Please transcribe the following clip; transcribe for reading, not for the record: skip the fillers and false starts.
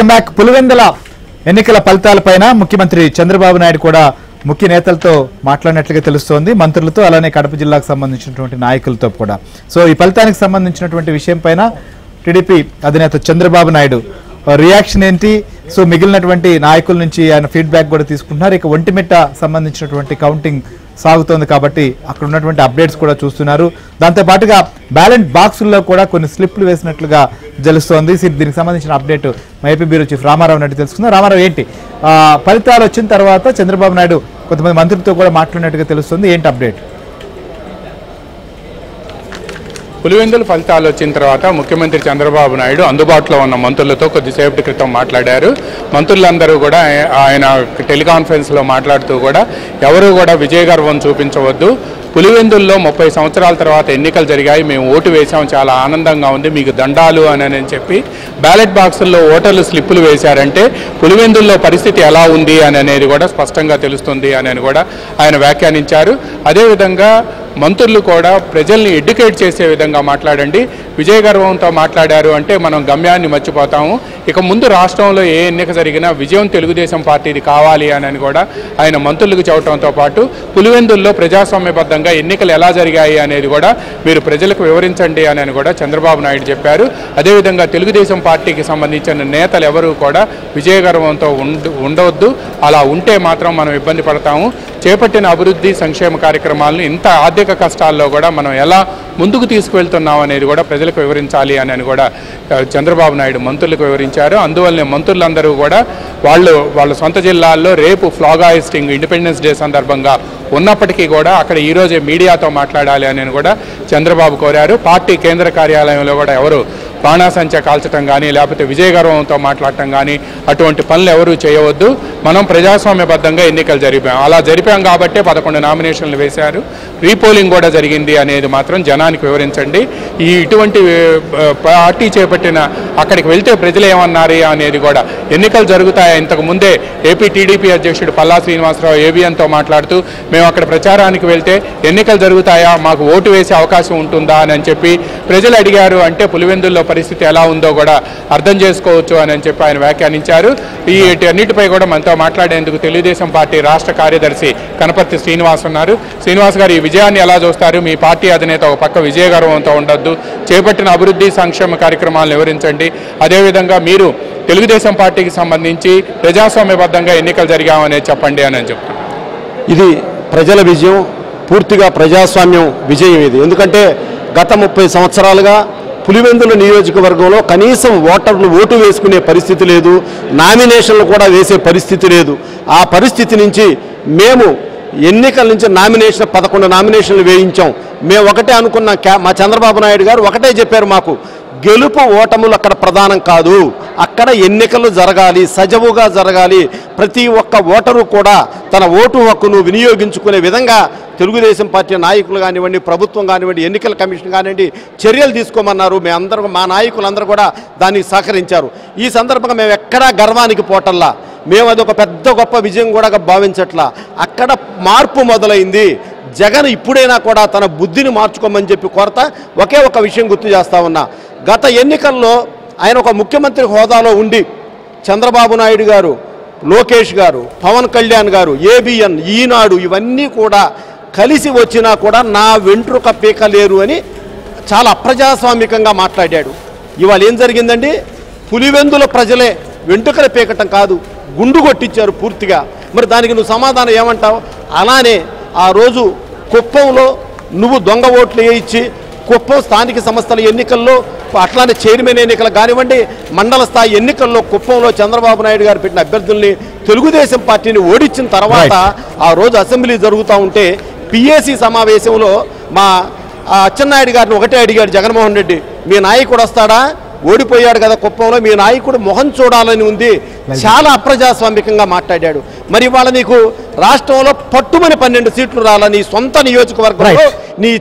Back Pulivendula ఎన్నికల ఫలితాలపైన ముఖ్యమంత్రి చంద్రబాబు నాయుడు కూడా ముఖ్య నేతలతో మాట్లాడినట్లుగా తెలుస్తోంది. మంత్రులతో అలానే కడప జిల్లాకు సంబంధించినటువంటి నాయకులతో కూడా. సో ఈ ఫలితానికి సంబంధించినటువంటి విషయం పైన టీడీపీ అధినేత చంద్రబాబు నాయుడు రియాక్షన్ ఏంటి, సో మిగిలినటువంటి నాయకుల నుంచి ఆయన ఫీడ్బ్యాక్ కూడా తీసుకుంటున్నారు. ఇక ఒంటిమిట్ట సంబంధించినటువంటి కౌంటింగ్ సాగుతోంది కాబట్టి అక్కడ ఉన్నటువంటి అప్డేట్స్ కూడా చూస్తున్నారు. దాంతో పాటుగా బ్యాలెట్ బాక్సుల్లో కూడా కొన్ని స్లిప్లు వేసినట్లుగా తెలుస్తోంది. దీనికి సంబంధించిన అప్డేట్ మా AP bureau chief Ramarao Naidu తెలుసుకుందాం. రామారావు, ఏంటి ఫలితాలు వచ్చిన తర్వాత చంద్రబాబు నాయుడు కొంతమంది మంత్రులతో కూడా మాట్లాడినట్టుగా తెలుస్తుంది, ఏంటి అప్డేట్? పులివెందుల ఫలితాలు వచ్చిన తర్వాత ముఖ్యమంత్రి చంద్రబాబు నాయుడు అందుబాటులో ఉన్న మంత్రులతో కొద్దిసేపటి క్రితం మాట్లాడారు. మంత్రులందరూ కూడా ఆయన టెలికాన్ఫరెన్స్లో మాట్లాడుతూ కూడా ఎవరూ కూడా విజయగర్వం చూపించవద్దు, పులివెందుల్లో 30 సంవత్సరాల తర్వాత ఎన్నికలు జరిగాయి, మేము ఓటు వేసాం, చాలా ఆనందంగా ఉంది, మీకు దండాలు అని చెప్పి బ్యాలెట్ బాక్సుల్లో ఓటర్లు స్లిప్పులు వేశారంటే పులివెందుల్లో పరిస్థితి ఎలా ఉంది అనేది కూడా స్పష్టంగా తెలుస్తుంది అని కూడా ఆయన వ్యాఖ్యానించారు. అదేవిధంగా మంత్రులు కూడా ప్రజల్ని ఎడ్యుకేట్ చేసే విధంగా మాట్లాడండి, విజయగర్వంతో మాట్లాడారు అంటే మనం గమ్యాన్ని మర్చిపోతాము, ఇక ముందు రాష్ట్రంలో ఏ ఎన్నిక జరిగినా విజయం తెలుగుదేశం పార్టీది కావాలి అని కూడా ఆయన మంత్రులకు చెప్పడంతో పాటు పులివెందుల్లో ప్రజాస్వామ్యబద్ధంగా ఎన్నికలు ఎలా జరిగాయి అనేది కూడా మీరు ప్రజలకు వివరించండి అని కూడా చంద్రబాబు నాయుడు చెప్పారు. అదేవిధంగా తెలుగుదేశం పార్టీకి సంబంధించిన నేతలు ఎవరూ కూడా విజయగర్వంతో ఉండవద్దు, అలా ఉంటే మాత్రం మనం ఇబ్బంది పడతాము, చేపట్టిన అభివృద్ధి సంక్షేమ కార్యక్రమాలను ఇంత ఆర్థిక కష్టాల్లో కూడా మనం ఎలా ముందుకు తీసుకువెళ్తున్నాం అనేది కూడా ప్రజలకు వివరించాలి అని కూడా చంద్రబాబు నాయుడు మంత్రులకు వివరించారు. అందువల్లనే మంత్రులందరూ కూడా వాళ్ళ సొంత జిల్లాల్లో రేపు ఫ్లాగ్ హాయిస్టింగ్ ఇండిపెండెన్స్ డే సందర్భంగా ఉన్నప్పటికీ కూడా అక్కడ ఈరోజే మీడియాతో మాట్లాడాలి అని కూడా చంద్రబాబు కోరారు. పార్టీ కేంద్ర కార్యాలయంలో కూడా ఎవరు బాణాసంచా కాల్చడం కానీ లేకపోతే విజయగర్వంతో మాట్లాడటం కానీ అటువంటి పనులు ఎవరూ చేయవద్దు, మనం ప్రజాస్వామ్యబద్ధంగా ఎన్నికలు జరిపాం, అలా జరిపాం కాబట్టే 11 నామినేషన్లు వేశారు, రీపోలింగ్ కూడా జరిగింది అనేది మాత్రం జనానికి వివరించండి. ఇటువంటి పార్టీ చేపట్టిన అక్కడికి వెళ్తే ప్రజలు ఏమన్నారు అనేది కూడా ఎన్నికలు జరుగుతాయా, ఇంతకు ముందే ఏపీ టీడీపీ అధ్యక్షుడు పల్లా శ్రీనివాసరావు ఏబిఎన్తో మాట్లాడుతూ మేము అక్కడ ప్రచారానికి వెళ్తే ఎన్నికలు జరుగుతాయా, మాకు ఓటు వేసే అవకాశం ఉంటుందా అని చెప్పి ప్రజలు అడిగారు అంటే పులివెందుల్లో పరిస్థితి ఎలా ఉందో కూడా అర్థం చేసుకోవచ్చు అని చెప్పి ఆయన వ్యాఖ్యానించారు. అన్నిటిపై కూడా మనతో మాట్లాడేందుకు తెలుగుదేశం పార్టీ రాష్ట్ర కార్యదర్శి కనపర్తి శ్రీనివాస్ ఉన్నారు. శ్రీనివాస్ గారు, ఈ విజయాన్ని ఎలా చూస్తారు? మీ పార్టీ అధినేత ఒక పక్క విజయగర్వంతో ఉండొద్దు, చేపట్టిన అభివృద్ధి సంక్షేమ కార్యక్రమాలను వివరించండి, అదేవిధంగా మీరు తెలుగుదేశం పార్టీకి సంబంధించి ప్రజాస్వామ్యబద్ధంగా ఎన్నికలు జరిగామనేది చెప్పండి అని చెప్తారు. ఇది ప్రజల విజయం, పూర్తిగా ప్రజాస్వామ్యం విజయం ఇది. ఎందుకంటే గత 30 సంవత్సరాలుగా పులివెందుల నియోజకవర్గంలో కనీసం ఓటర్లు ఓటు వేసుకునే పరిస్థితి లేదు, నామినేషన్లు కూడా వేసే పరిస్థితి లేదు. ఆ పరిస్థితి నుంచి మేము ఎన్నికల నుంచి 11 నామినేషన్లు వేయించాం. మేము ఒకటే అనుకున్నాం, మా చంద్రబాబు నాయుడు గారు ఒకటే చెప్పారు, మాకు గెలుపు ఓటములు అక్కడ ప్రధానం కాదు, అక్కడ ఎన్నికలు జరగాలి, సజవుగా జరగాలి, ప్రతి ఒక్క ఓటరు కూడా తన ఓటు హక్కును వినియోగించుకునే విధంగా తెలుగుదేశం పార్టీ నాయకులు కానివ్వండి, ప్రభుత్వం కానివ్వండి, ఎన్నికల కమిషన్ కానివ్వండి చర్యలు తీసుకోమన్నారు. మా నాయకులందరూ కూడా దానికి సహకరించారు. ఈ సందర్భంగా మేము ఎక్కడా గర్వానికి పోటల్లా, మేము అదొక పెద్ద గొప్ప విజయం కూడా భావించట్లా. అక్కడ మార్పు మొదలైంది. జగన్ ఇప్పుడైనా కూడా తన బుద్ధిని మార్చుకోమని చెప్పి కోరతా ఒకే ఒక విషయం గుర్తు చేస్తా ఉన్నా. గత ఎన్నికల్లో ఆయన ఒక ముఖ్యమంత్రి హోదాలో ఉండి చంద్రబాబు నాయుడు గారు, లోకేష్ గారు, పవన్ కళ్యాణ్ గారు, ఏబిఎన్, ఈనాడు ఇవన్నీ కూడా కలిసి వచ్చినా కూడా నా వెంట్రుక పీకలేరు అని చాలా అప్రజాస్వామికంగా మాట్లాడాడు. ఇవాళ ఏం జరిగిందండి? పులివెందుల ప్రజలే వెంట్రుకలు పీకటం కాదు, గుండు కొట్టించారు పూర్తిగా. మరి దానికి నువ్వు సమాధానం ఏమంటావు? అలానే ఆ రోజు కుప్పంలో నువ్వు దొంగ ఓట్లు వేయించి కుప్పం స్థానిక సంస్థల ఎన్నికల్లో, అట్లానే చైర్మన్ ఎన్నికలు కానివ్వండి, మండల స్థాయి ఎన్నికల్లో కుప్పంలో చంద్రబాబు నాయుడు గారు పెట్టిన అభ్యర్థుల్ని తెలుగుదేశం పార్టీని ఓడించిన తర్వాత ఆ రోజు అసెంబ్లీ జరుగుతూ ఉంటే పిఏసీ సమావేశంలో మా అచ్చెన్నాయుడు గారిని ఒకటే అడిగాడు జగన్మోహన్ రెడ్డి, మీ నాయకుడు వస్తాడా, ఓడిపోయాడు కదా కుప్పంలో, మీ నాయకుడు మొహం చూడాలని ఉంది, చాలా అప్రజాస్వామికంగా మాట్లాడాడు. మరి ఇవాళ నీకు రాష్ట్రంలో పట్టుమని 12 సీట్లు రాలని సొంత నియోజకవర్గంలో నీ